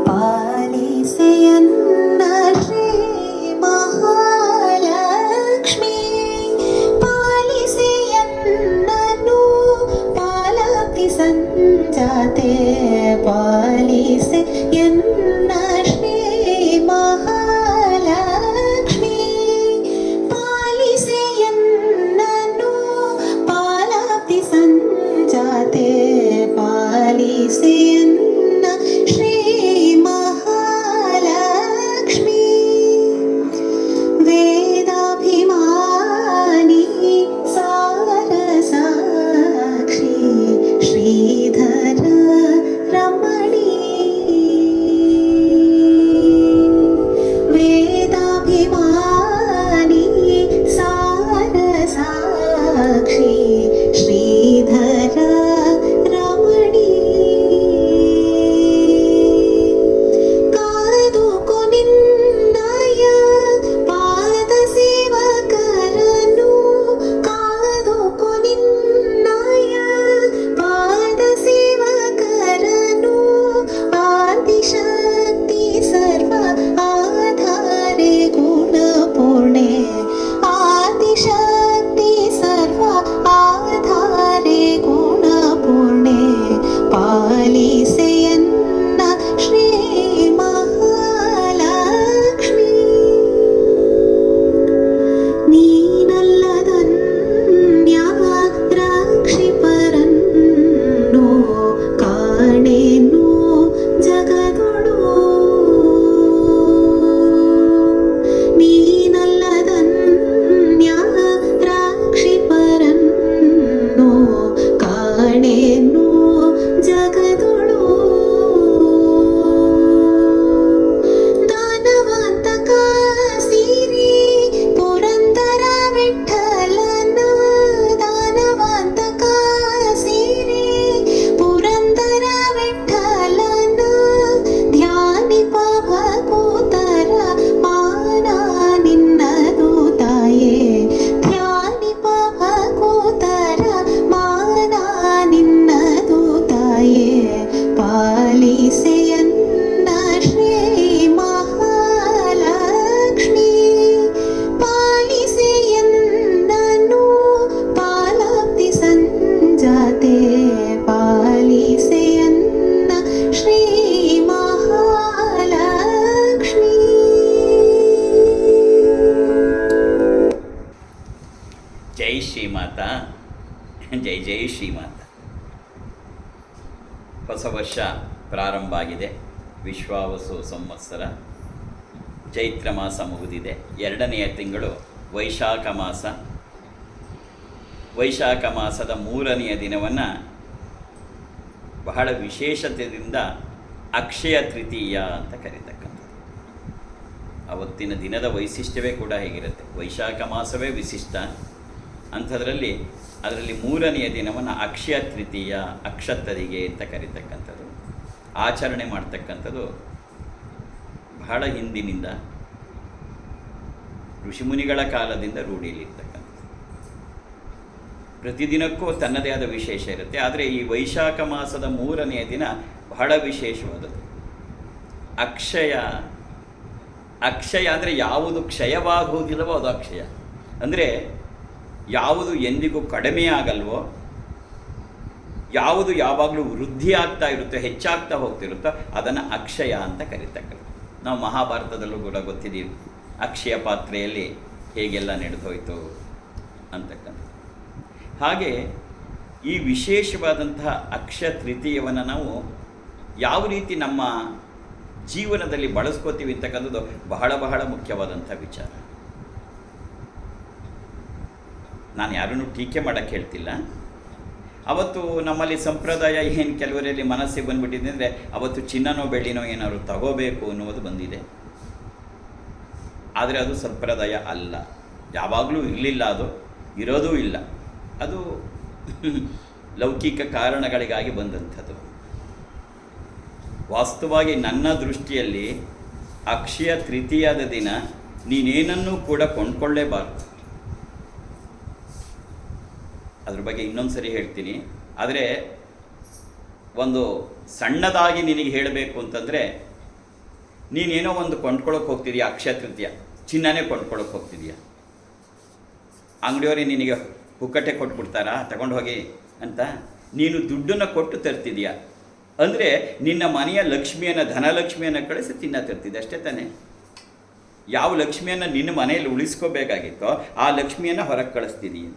ಪಾಲಿಸೆಯನ್ನ ಶ್ರೀ ಮಹಾಲಕ್ಷ್ಮಿ, ಪಾಲಿಸೆಯನ್ನನು ಪಾಲಾತಿ ಸಂಜಾತೆ, ಪಾಲಿಸೆಯನ್ನ ಶ್ರೀ ಮಹಾಲಕ್ಷ್ಮಿ, ಪಾಲಿಸೆಯನ್ನನು ಪಾಲಾತಿ ಸಂಜಾತೆ, ಪಾಲಿಸೆಯನ್ನ ಶ್ರೀ ಮಹಾಲಕ್ಷ್ಮಿ. ವೇದಾಭಿಮಾನಿ ಸಾರಸಾಕ್ಷಿ ಶ್ರೀಧರ ರಮಣಿ, ವೇದಾಭಿಮಾನಿ ಸಾರಸಾಕ್ಷಿ ಶ್ರೀಧರ ರಮಣಿ. ಕಾದುಕೊ ನಿನ್ನಯ ಪಾದ ಸೇವಕರನು, ಕಾದುಕೊ ನಿನ್ನಯ ಪಾದ ಸೇವಕರನು, ಆದಿಶಕ್ತಿ ಸರ್ವ ಆಧಾರೆ ಗುಣಪೂರ್ಣೆ, ಆದಿಶಕ್ತಿ ಸರ್ವ ಆಧಾರೆ ಗುಣಪೂರ್ಣೆ, ಪಾಲಿಸೆಯನ್ನ ಶ್ರೀ ಮಹಾಲಕ್ಷ್ಮಿ. ನೀನಲ್ಲದನ್ಯ ರಕ್ಷಿಪರನ್ನು ಕಾಣೆನು ಜಗದೊಳು, ನೀನಲ್ಲದನ್ಯ ರಕ್ಷಿಪರನ್ನು ಕಾಣೆನು ಜಗದೊಳು. ದಾನವಂತಕ ಸಿರಿ ಪುರಂದರ ವಿಠಲನ, ದಾನವಂತಕ ಸಿರಿ ಪುರಂದರ ವಿಠಲನ, ಧ್ಯಾನಿಪ ಭಕುತರ ಮಾನ ನಿನ್ನದು ತಾಯೇ, ಧ್ಯಾನಿಪ ಭಕುತರ ಮಾನ ನಿನ್ನದು ತಾಯೇ, ಪಾಲಿಸೆಯನ್ನ ಶ್ರೀ ಮಹಾಲಕ್ಷ್ಮಿ, ಪಾಲಿಸೆಯನ್ನನು ಪಾಲಾಪ್ತಿ ಸಂಜಾತೆ, ಪಾಲಿಸೆಯನ್ನ ಶ್ರೀ ಮಹಾಲಕ್ಷ್ಮಿ. ಜೈ ಶ್ರೀಮಾತಾ, ಜೈ ಜೈ ಶ್ರೀಮಾತಾ. ಹೊಸ ವರ್ಷ ಪ್ರಾರಂಭ ಆಗಿದೆ. ವಿಶ್ವಾವಸು ಸಂವತ್ಸರ, ಚೈತ್ರ ಮಾಸ ಮುಗಿದಿದೆ. 2ನೆಯ ತಿಂಗಳು ವೈಶಾಖ ಮಾಸ. ವೈಶಾಖ ಮಾಸದ 3ನೆಯ ದಿನವನ್ನು ಬಹಳ ವಿಶೇಷತೆಯಿಂದ ಅಕ್ಷಯ ತೃತೀಯ ಅಂತ ಕರೀತಕ್ಕಂಥದ್ದು. ಅವತ್ತಿನ ದಿನದ ವೈಶಿಷ್ಟ್ಯವೇ ಕೂಡ ಹೇಗಿರುತ್ತೆ, ವೈಶಾಖ ಮಾಸವೇ ವಿಶಿಷ್ಟ. ಅಂಥದ್ರಲ್ಲಿ ಅದರಲ್ಲಿ 3ನೆಯ ದಿನವನ್ನು ಅಕ್ಷಯ ತೃತೀಯ, ಅಕ್ಷತರಿಗೆ ಅಂತ ಕರೀತಕ್ಕಂಥದ್ದು. ಆಚರಣೆ ಮಾಡ್ತಕ್ಕಂಥದ್ದು ಬಹಳ ಹಿಂದಿನಿಂದ ಋಷಿಮುನಿಗಳ ಕಾಲದಿಂದ ರೂಢಿಯಲ್ಲಿರ್ತಕ್ಕಂಥದ್ದು. ಪ್ರತಿದಿನಕ್ಕೂ ತನ್ನದೇ ಆದ ವಿಶೇಷ ಇರುತ್ತೆ. ಆದರೆ ಈ ವೈಶಾಖ ಮಾಸದ 3ನೆಯ ದಿನ ಬಹಳ ವಿಶೇಷವಾದದ್ದು. ಅಕ್ಷಯ, ಅಕ್ಷಯ ಅಂದರೆ ಯಾವುದು ಕ್ಷಯವಾಗುವುದಿಲ್ಲವೋ ಅದು ಅಕ್ಷಯ. ಅಂದರೆ ಯಾವುದು ಎಂದಿಗೂ ಕಡಿಮೆ ಆಗಲ್ವೋ, ಯಾವುದು ಯಾವಾಗಲೂ ವೃದ್ಧಿ ಆಗ್ತಾ ಇರುತ್ತೋ, ಹೆಚ್ಚಾಗ್ತಾ ಹೋಗ್ತಿರುತ್ತೋ ಅದನ್ನು ಅಕ್ಷಯ ಅಂತ ಕರೀತಕ್ಕಂಥ. ನಾವು ಮಹಾಭಾರತದಲ್ಲೂ ಕೂಡ ಗೊತ್ತಿದ್ದೀವಿ ಅಕ್ಷಯ ಪಾತ್ರೆಯಲ್ಲಿ ಹೇಗೆಲ್ಲ ನಡೆದೋಯ್ತು ಅಂತಕ್ಕಂಥ. ಹಾಗೆ ಈ ವಿಶೇಷವಾದಂತಹ ಅಕ್ಷಯ ತೃತೀಯವನ್ನು ನಾವು ಯಾವ ರೀತಿ ನಮ್ಮ ಜೀವನದಲ್ಲಿ ಬಳಸ್ಕೋತೀವಿ ಅಂತಕ್ಕಂಥದ್ದು ಬಹಳ ಬಹಳ ಮುಖ್ಯವಾದಂಥ ವಿಚಾರ. ನಾನು ಯಾರನ್ನು ಟೀಕೆ ಮಾಡೋಕ್ಕೆ ಹೇಳ್ತಿಲ್ಲ. ಅವತ್ತು ನಮ್ಮಲ್ಲಿ ಸಂಪ್ರದಾಯ ಏನು ಕೆಲವರಲ್ಲಿ ಮನಸ್ಸಿಗೆ ಬಂದುಬಿಟ್ಟಿದೆ ಅಂದರೆ ಅವತ್ತು ಚಿನ್ನನೋ ಬೆಳ್ಳಿನೋ ಏನಾದ್ರು ತಗೋಬೇಕು ಅನ್ನೋದು ಬಂದಿದೆ. ಆದರೆ ಅದು ಸಂಪ್ರದಾಯ ಅಲ್ಲ, ಯಾವಾಗಲೂ ಇರಲಿಲ್ಲ, ಅದು ಇರೋದೂ ಇಲ್ಲ. ಅದು ಲೌಕಿಕ ಕಾರಣಗಳಿಗಾಗಿ ಬಂದಂಥದ್ದು. ವಾಸ್ತವವಾಗಿ ನನ್ನ ದೃಷ್ಟಿಯಲ್ಲಿ ಅಕ್ಷಯ ತೃತೀಯದ ದಿನ ನೀನೇನನ್ನೂ ಕೂಡ ಕೊಂಡ್ಕೊಳ್ಳೇಬಾರ್ದು. ಅದ್ರ ಬಗ್ಗೆ ಇನ್ನೊಂದು ಸರಿ ಹೇಳ್ತೀನಿ. ಆದರೆ ಒಂದು ಸಣ್ಣದಾಗಿ ನಿನಗೆ ಹೇಳಬೇಕು ಅಂತಂದರೆ, ನೀನೇನೋ ಒಂದು ಕೊಂಡ್ಕೊಳ್ಳೋಕೆ ಹೋಗ್ತಿದೀಯ, ಅಕ್ಷಯ ತೃತೀಯ ಚಿನ್ನನೇ ಕೊಂಡ್ಕೊಳ್ಳೋಕೆ ಹೋಗ್ತಿದೀಯ. ಅಂಗಡಿಯವರೇ ನಿನಗೆ ಪುಕ್ಕಟೆ ಕೊಟ್ಬಿಡ್ತಾರಾ ತಗೊಂಡು ಹೋಗಿ ಅಂತ? ನೀನು ದುಡ್ಡನ್ನು ಕೊಟ್ಟು ತರ್ತಿದೀಯ ಅಂದರೆ ನಿನ್ನ ಮನೆಯ ಲಕ್ಷ್ಮಿಯನ್ನು, ಧನಲಕ್ಷ್ಮಿಯನ್ನು ಕಳಿಸಿ ತಿನ್ನ ತರ್ತಿದ್ದೆ, ಅಷ್ಟೇ ತಾನೇ? ಯಾವ ಲಕ್ಷ್ಮಿಯನ್ನು ನಿನ್ನ ಮನೆಯಲ್ಲಿ ಉಳಿಸ್ಕೋಬೇಕಾಗಿತ್ತೋ ಆ ಲಕ್ಷ್ಮಿಯನ್ನು ಹೊರಗೆ ಕಳಿಸ್ತಿದ್ದೀಯ.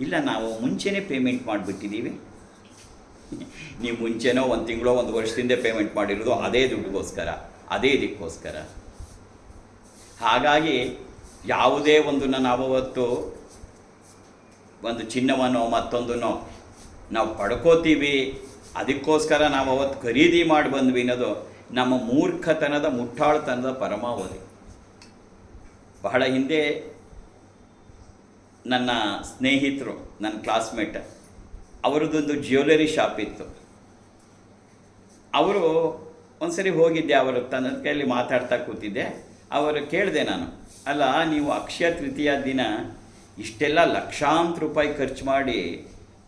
ಇಲ್ಲ, ನಾವು ಮುಂಚೆನೇ ಪೇಮೆಂಟ್ ಮಾಡಿಬಿಟ್ಟಿದ್ದೀವಿ. ನೀವು ಮುಂಚೆನೋ ಒಂದು ತಿಂಗಳೋ ಒಂದು ವರ್ಷದಿಂದ ಪೇಮೆಂಟ್ ಮಾಡಿರೋದು ಅದೇ ದುಡ್ಡುಗೋಸ್ಕರ, ಅದೇ ಇದಕ್ಕೋಸ್ಕರ. ಹಾಗಾಗಿ ಯಾವುದೇ ಒಂದನ್ನು ನಾವವತ್ತು ಒಂದು ಚಿನ್ನವನ್ನೋ ಮತ್ತೊಂದನ್ನೋ ನಾವು ಪಡ್ಕೋತೀವಿ, ಅದಕ್ಕೋಸ್ಕರ ನಾವು ಅವತ್ತು ಖರೀದಿ ಮಾಡಿ ಬಂದ್ವಿ ಅನ್ನೋದು ನಮ್ಮ ಮೂರ್ಖತನದ, ಮುಟ್ಟಾಳ್ತನದ ಪರಮಾವಧಿ. ಬಹಳ ಹಿಂದೆ ನನ್ನ ಸ್ನೇಹಿತರು, ನನ್ನ ಕ್ಲಾಸ್ಮೇಟ್, ಅವರದ್ದೊಂದು ಜ್ಯುವೆಲರಿ ಶಾಪ್ ಇತ್ತು. ಅವರು ಒಂದು ಸರಿ ಹೋಗಿದ್ದೆ, ಅವರು ತನ್ನ ಕೈಯಲ್ಲಿ ಮಾತಾಡ್ತಾ ಕೂತಿದ್ದೆ. ಅವರು ಕೇಳಿದೆ ನಾನು, ಅಲ್ಲ ನೀವು ಅಕ್ಷಯ ತೃತೀಯ ದಿನ ಇಷ್ಟೆಲ್ಲ ಲಕ್ಷಾಂತರ ರೂಪಾಯಿ ಖರ್ಚು ಮಾಡಿ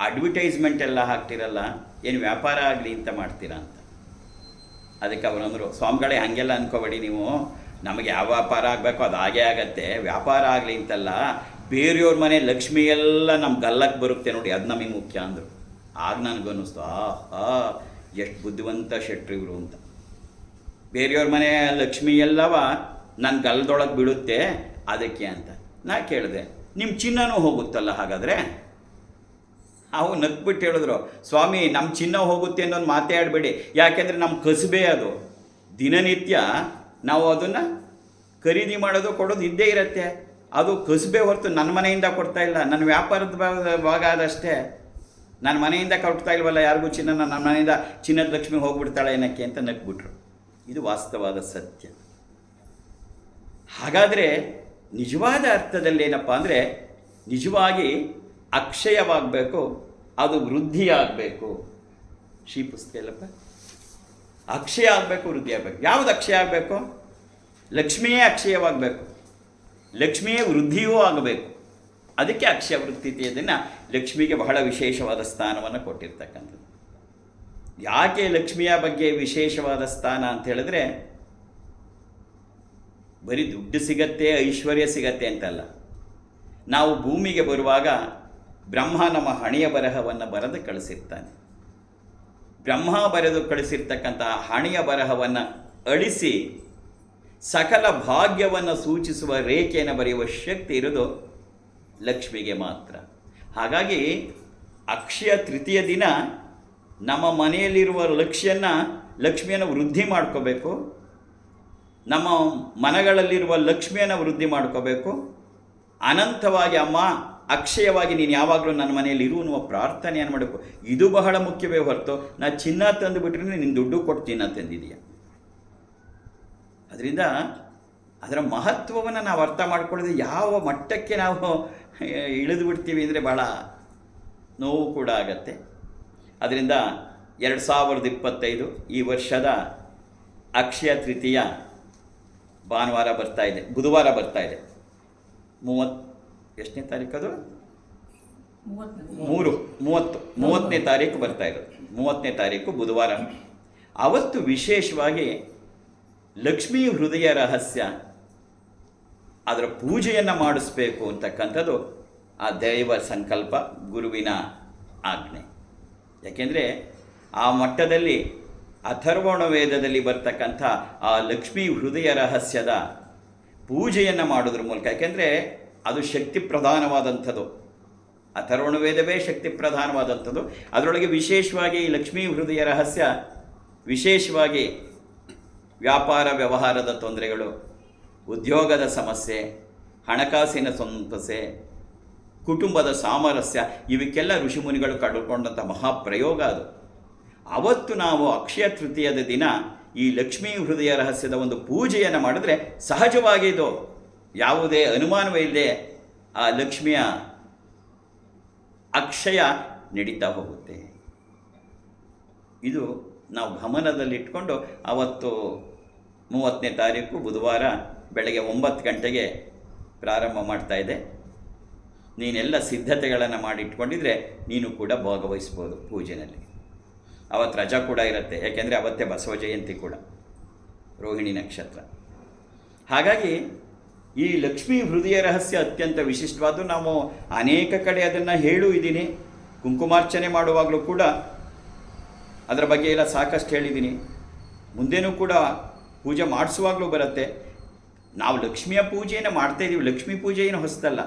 ಅಡ್ವರ್ಟೈಸ್ಮೆಂಟ್ ಎಲ್ಲ ಹಾಕ್ತಿರಲ್ಲ, ಏನು ವ್ಯಾಪಾರ ಆಗಲಿ ಅಂತ ಮಾಡ್ತೀರಾ ಅಂತ. ಅದಕ್ಕೆ ಅವರಂದರು, ಸ್ವಾಮಿಗಳೇ ಹಾಗೆಲ್ಲ ಅನ್ಕೋಬೇಡಿ ನೀವು, ನಮಗೆ ಯಾವ ವ್ಯಾಪಾರ ಆಗಬೇಕೋ ಅದು ಹಾಗೇ ಆಗತ್ತೆ, ವ್ಯಾಪಾರ ಆಗಲಿ ಅಂತಲ್ಲ, ಬೇರೆಯವ್ರ ಮನೆ ಲಕ್ಷ್ಮಿ ಎಲ್ಲ ನಮ್ಮ ಗಲ್ಲಕ್ಕೆ ಬರುತ್ತೆ ನೋಡಿ, ಅದು ನಮಗೆ ಮುಖ್ಯ ಅಂದರು. ಆಗ ನನಗನ್ನಿಸ್ತು, ಎಷ್ಟು ಬುದ್ಧಿವಂತ ಶೆಟ್ರು ಇವರು ಅಂತ. ಬೇರೆಯವ್ರ ಮನೆ ಲಕ್ಷ್ಮಿ ಎಲ್ಲವ ನನ್ನ ಗಲ್ಲದೊಳಗೆ ಬೀಳುತ್ತೆ ಅದಕ್ಕೆ ಅಂತ. ನಾ ಕೇಳಿದೆ, ನಿಮ್ಮ ಚಿನ್ನನೂ ಹೋಗುತ್ತಲ್ಲ ಹಾಗಾದರೆ? ಅವು ನಕ್ಬಿಟ್ಟು ಹೇಳಿದ್ರು, ಸ್ವಾಮಿ ನಮ್ಮ ಚಿನ್ನ ಹೋಗುತ್ತೆ ಅನ್ನೋದು ಮಾತೇ ಆಡಬೇಡಿ, ಯಾಕೆಂದರೆ ನಮ್ಮ ಕಸುಬೆ ಅದು. ದಿನನಿತ್ಯ ನಾವು ಅದನ್ನು ಖರೀದಿ ಮಾಡೋದು ಕೊಡೋದು ಇದ್ದೇ ಇರುತ್ತೆ. ಅದು ಕಸುಬೆ ಹೊರತು ನನ್ನ ಮನೆಯಿಂದ ಕೊಡ್ತಾ ಇಲ್ಲ, ನನ್ನ ವ್ಯಾಪಾರದ ಭಾಗ ಅದಷ್ಟೇ. ನನ್ನ ಮನೆಯಿಂದ ಕೊಡ್ತಾ ಇಲ್ವಲ್ಲ ಯಾರಿಗೂ ಚಿನ್ನನ, ನನ್ನ ಮನೆಯಿಂದ ಚಿನ್ನದ ಲಕ್ಷ್ಮಿ ಹೋಗ್ಬಿಡ್ತಾಳೆ ಏನಕ್ಕೆ ಅಂತ ನಕ್ಬಿಟ್ರು. ಇದು ವಾಸ್ತವವಾದ ಸತ್ಯ. ಹಾಗಾದರೆ ನಿಜವಾದ ಅರ್ಥದಲ್ಲಿ ಏನಪ್ಪ ಅಂದರೆ, ನಿಜವಾಗಿ ಅಕ್ಷಯವಾಗಬೇಕು, ಅದು ವೃದ್ಧಿಯಾಗಬೇಕು. ಶ್ರೀ ಪುಸ್ತಕ ಇಲ್ಲಪ್ಪ, ಅಕ್ಷಯ ಆಗಬೇಕು, ವೃದ್ಧಿ ಆಗಬೇಕು. ಯಾವುದು ಅಕ್ಷಯ ಆಗಬೇಕು? ಲಕ್ಷ್ಮಿಯೇ ಅಕ್ಷಯವಾಗಬೇಕು, ಲಕ್ಷ್ಮಿಯೇ ವೃದ್ಧಿಯೂ ಆಗಬೇಕು. ಅದಕ್ಕೆ ಅಕ್ಷಯ ವೃತ್ತಿತೆಯನ್ನು ಲಕ್ಷ್ಮಿಗೆ ಬಹಳ ವಿಶೇಷವಾದ ಸ್ಥಾನವನ್ನು ಕೊಟ್ಟಿರ್ತಕ್ಕಂಥದ್ದು. ಯಾಕೆ ಲಕ್ಷ್ಮಿಯ ಬಗ್ಗೆ ವಿಶೇಷವಾದ ಸ್ಥಾನ ಅಂತ ಹೇಳಿದ್ರೆ, ಬರೀ ದುಡ್ಡು ಸಿಗತ್ತೆ, ಐಶ್ವರ್ಯ ಸಿಗತ್ತೆ ಅಂತಲ್ಲ. ನಾವು ಭೂಮಿಗೆ ಬರುವಾಗ ಬ್ರಹ್ಮ ನಮ್ಮ ಹಣೆಯ ಬರಹವನ್ನು ಬರೆದು ಕಳಿಸಿರ್ತಾನೆ. ಬ್ರಹ್ಮ ಬರೆದು ಕಳಿಸಿರ್ತಕ್ಕಂತಹ ಹಣೆಯ ಬರಹವನ್ನು ಅಳಿಸಿ ಸಕಲ ಭಾಗ್ಯವನ್ನು ಸೂಚಿಸುವ ರೇಖೆಯನ್ನು ಬರೆಯುವ ಶಕ್ತಿ ಇರೋದು ಲಕ್ಷ್ಮಿಗೆ ಮಾತ್ರ. ಹಾಗಾಗಿ ಅಕ್ಷಯ ತೃತೀಯ ದಿನ ನಮ್ಮ ಮನೆಯಲ್ಲಿರುವ ಲಕ್ಷ್ಮಿಯನ್ನು ವೃದ್ಧಿ ಮಾಡ್ಕೋಬೇಕು, ನಮ್ಮ ಮನಗಳಲ್ಲಿರುವ ಲಕ್ಷ್ಮಿಯನ್ನು ವೃದ್ಧಿ ಮಾಡ್ಕೋಬೇಕು. ಅನಂತವಾಗಿ ಅಮ್ಮ ಅಕ್ಷಯವಾಗಿ ನೀನು ಯಾವಾಗಲೂ ನನ್ನ ಮನೆಯಲ್ಲಿ ಇರು ಅನ್ನುವ ಪ್ರಾರ್ಥನೆಯನ್ನು ಮಾಡಬೇಕು. ಇದು ಬಹಳ ಮುಖ್ಯವೇ ಹೊರತು ನಾ ಚಿನ್ನ ತಂದು ಬಿಟ್ಟರೆ ನೀನು ದುಡ್ಡು ಕೊಟ್ಟು ಚಿನ್ನ ತಂದಿದೀಯ. ಅದರಿಂದ ಅದರ ಮಹತ್ವವನ್ನು ನಾವು ಅರ್ಥ ಮಾಡ್ಕೊಳ್ಳೋದು ಯಾವ ಮಟ್ಟಕ್ಕೆ ನಾವು ಇಳಿದು ಬಿಡ್ತೀವಿ ಅಂದರೆ ಬಹಳ ನೋವು ಕೂಡ ಆಗತ್ತೆ. ಅದರಿಂದ 2025 ಈ ವರ್ಷದ ಅಕ್ಷಯ ತೃತೀಯ ಭಾನುವಾರ ಬರ್ತಾ ಇದೆ, ಬುಧವಾರ ಬರ್ತಾ ಇದೆ. 30ನೇ ತಾರೀಕು? ಅದು 30ನೇ ತಾರೀಕು ಬರ್ತಾ ಇರೋದು. 30ನೇ ತಾರೀಕು ಬುಧವಾರ. ಅವತ್ತು ವಿಶೇಷವಾಗಿ ಲಕ್ಷ್ಮೀ ಹೃದಯ ರಹಸ್ಯ ಅದರ ಪೂಜೆಯನ್ನು ಮಾಡಿಸ್ಬೇಕು ಅಂತಕ್ಕಂಥದ್ದು ಆ ದೈವ ಸಂಕಲ್ಪ, ಗುರುವಿನ ಆಜ್ಞೆ. ಯಾಕೆಂದರೆ ಆ ಮಟ್ಟದಲ್ಲಿ ಅಥರ್ವಣ ವೇದದಲ್ಲಿ ಬರ್ತಕ್ಕಂಥ ಆ ಲಕ್ಷ್ಮೀ ಹೃದಯ ರಹಸ್ಯದ ಪೂಜೆಯನ್ನು ಮಾಡೋದ್ರ ಮೂಲಕ, ಯಾಕೆಂದರೆ ಅದು ಶಕ್ತಿ ಪ್ರಧಾನವಾದಂಥದ್ದು. ಅಥರ್ವಣ ವೇದವೇ ಶಕ್ತಿ ಪ್ರಧಾನವಾದಂಥದ್ದು. ಅದರೊಳಗೆ ವಿಶೇಷವಾಗಿ ಈ ಲಕ್ಷ್ಮೀ ಹೃದಯ ರಹಸ್ಯ ವಿಶೇಷವಾಗಿ ವ್ಯಾಪಾರ ವ್ಯವಹಾರದ ತೊಂದರೆಗಳು, ಉದ್ಯೋಗದ ಸಮಸ್ಯೆ, ಹಣಕಾಸಿನ ಸಮಸ್ಯೆ, ಕುಟುಂಬದ ಸಾಮರಸ್ಯ, ಇವಕ್ಕೆಲ್ಲ ಋಷಿಮುನಿಗಳು ಕಂಡುಕೊಂಡಂಥ ಮಹಾಪ್ರಯೋಗ ಅದು. ಅವತ್ತು ನಾವು ಅಕ್ಷಯ ತೃತೀಯದ ದಿನ ಈ ಲಕ್ಷ್ಮೀ ಹೃದಯ ರಹಸ್ಯದ ಒಂದು ಪೂಜೆಯನ್ನು ಮಾಡಿದ್ರೆ ಸಹಜವಾಗಿ ಇದು ಯಾವುದೇ ಅನುಮಾನವೇ ಇಲ್ಲದೆ ಆ ಲಕ್ಷ್ಮಿಯ ಅಕ್ಷಯ ನಡೀತಾ ಹೋಗುತ್ತೆ. ಇದು ನಾವು ಗಮನದಲ್ಲಿಟ್ಕೊಂಡು ಅವತ್ತು 30ನೇ ತಾರೀಕು ಬುಧವಾರ ಬೆಳಗ್ಗೆ 9 ಗಂಟೆಗೆ ಪ್ರಾರಂಭ ಮಾಡ್ತಾ ಇದೆ. ನೀನೆಲ್ಲ ಸಿದ್ಧತೆಗಳನ್ನು ಮಾಡಿಟ್ಕೊಂಡಿದ್ರೆ ನೀನು ಕೂಡ ಭಾಗವಹಿಸ್ಬೋದು ಪೂಜೆಯಲ್ಲಿ. ಅವತ್ತು ರಜಾ ಕೂಡ ಇರುತ್ತೆ, ಯಾಕೆಂದರೆ ಅವತ್ತೇ ಬಸವ ಜಯಂತಿ ಕೂಡ, ರೋಹಿಣಿ ನಕ್ಷತ್ರ. ಹಾಗಾಗಿ ಈ ಲಕ್ಷ್ಮೀ ಹೃದಯ ರಹಸ್ಯ ಅತ್ಯಂತ ವಿಶಿಷ್ಟವಾದ್ದು. ನಾವು ಅನೇಕ ಕಡೆ ಅದನ್ನು ಹೇಳೂ ಇದ್ದೀನಿ. ಕುಂಕುಮಾರ್ಚನೆ ಮಾಡುವಾಗಲೂ ಕೂಡ ಅದರ ಬಗ್ಗೆ ಎಲ್ಲ ಸಾಕಷ್ಟು ಹೇಳಿದ್ದೀನಿ. ಮುಂದೇನೂ ಕೂಡ ಪೂಜೆ ಮಾಡಿಸುವಾಗಲೂ ಬರುತ್ತೆ. ನಾವು ಲಕ್ಷ್ಮಿಯ ಪೂಜೆಯನ್ನು ಮಾಡ್ತಾಯಿದ್ದೀವಿ. ಲಕ್ಷ್ಮೀ ಪೂಜೆ ಏನು ಹೊಸದಲ್ಲ.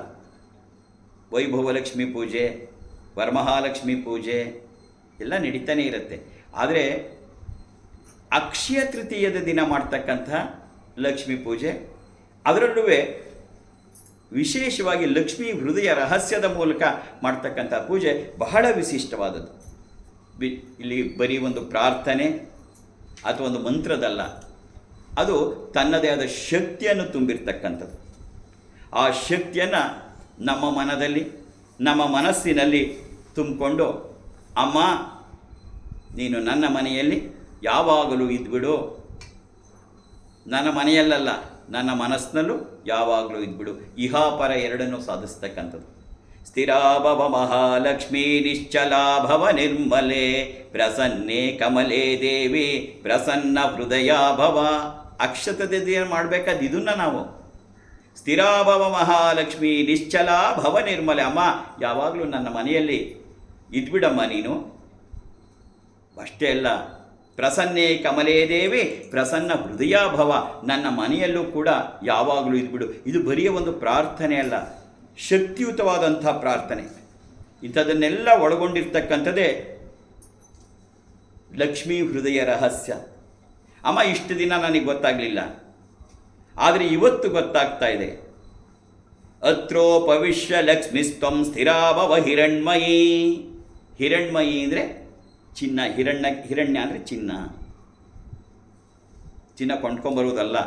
ವೈಭವ ಲಕ್ಷ್ಮೀ ಪೂಜೆ, ವರಮಹಾಲಕ್ಷ್ಮಿ ಪೂಜೆ ಎಲ್ಲ ನಡೀತಾನೆ ಇರುತ್ತೆ. ಆದರೆ ಅಕ್ಷಯ ತೃತೀಯದ ದಿನ ಮಾಡ್ತಕ್ಕಂಥ ಲಕ್ಷ್ಮೀ ಪೂಜೆ, ಅದರಲ್ಲೂ ವಿಶೇಷವಾಗಿ ಲಕ್ಷ್ಮೀ ಹೃದಯ ರಹಸ್ಯದ ಮೂಲಕ ಮಾಡ್ತಕ್ಕಂಥ ಪೂಜೆ ಬಹಳ ವಿಶಿಷ್ಟವಾದದ್ದು. ಇಲ್ಲಿ ಬರೀ ಒಂದು ಪ್ರಾರ್ಥನೆ ಅಥವಾ ಒಂದು ಮಂತ್ರದಲ್ಲ, ಅದು ತನ್ನದೇ ಆದ ಶಕ್ತಿಯನ್ನು ತುಂಬಿರ್ತಕ್ಕಂಥದ್ದು. ಆ ಶಕ್ತಿಯನ್ನು ನಮ್ಮ ಮನದಲ್ಲಿ, ನಮ್ಮ ಮನಸ್ಸಿನಲ್ಲಿ ತುಂಬಿಕೊಂಡು, ಅಮ್ಮ ನೀನು ನನ್ನ ಮನೆಯಲ್ಲಿ ಯಾವಾಗಲೂ ಇದ್ಬಿಡು, ನನ್ನ ಮನೆಯಲ್ಲ ನನ್ನ ಮನಸ್ಸಿನಲ್ಲೂ ಯಾವಾಗಲೂ ಇದ್ಬಿಡು. ಇಹಾಪರ ಎರಡನ್ನೂ ಸಾಧಿಸ್ತಕ್ಕಂಥದ್ದು. ಸ್ಥಿರಾಭವ ಮಹಾಲಕ್ಷ್ಮೀ ನಿಶ್ಚಲಾಭವ ನಿರ್ಮಲೆ ಪ್ರಸನ್ನೆ ಕಮಲೇ ದೇವಿ ಪ್ರಸನ್ನ ಹೃದಯ ಭವ. ಅಕ್ಷತದಿಂದ ಮಾಡಬೇಕಾದ ಇದನ್ನು ನಾವು ಸ್ಥಿರಾಭವ ಮಹಾಲಕ್ಷ್ಮೀ ನಿಶ್ಚಲಾ ಭವ ನಿರ್ಮಲೆ. ಅಮ್ಮ ಯಾವಾಗಲೂ ನನ್ನ ಮನೆಯಲ್ಲಿ ಇದ್ಬಿಡಮ್ಮ ನೀನು. ಅಷ್ಟೇ ಅಲ್ಲ, ಪ್ರಸನ್ನೇ ಕಮಲೇ ದೇವಿ ಪ್ರಸನ್ನ ಹೃದಯ ಭವ, ನನ್ನ ಮನೆಯಲ್ಲೂ ಕೂಡ ಯಾವಾಗಲೂ ಇದ್ಬಿಡು. ಇದು ಬರಿಯ ಒಂದು ಪ್ರಾರ್ಥನೆ ಅಲ್ಲ, ಶಕ್ತಿಯುತವಾದಂಥ ಪ್ರಾರ್ಥನೆ. ಇಂಥದನ್ನೆಲ್ಲ ಒಳಗೊಂಡಿರ್ತಕ್ಕಂಥದ್ದೇ ಲಕ್ಷ್ಮೀ ಹೃದಯ ರಹಸ್ಯ. ಅಮ್ಮ ಇಷ್ಟು ದಿನ ನನಗೆ ಗೊತ್ತಾಗಲಿಲ್ಲ, ಆದರೆ ಇವತ್ತು ಗೊತ್ತಾಗ್ತಾ ಇದೆ. ಅತ್ರೋಪವಿಶ್ಯ ಲಕ್ಷ್ಮಿಸ್ತ್ವಂ ಸ್ಥಿರಾಭವ ಹಿರಣ್ಮಯಿ. ಹಿರಣ್ಮಯಿ ಅಂದರೆ ಚಿನ್ನ, ಹಿರಣ್ಯ ಅಂದರೆ ಚಿನ್ನ ಕೊಂಡ್ಕೊಂಬರುವುದಲ್ಲ,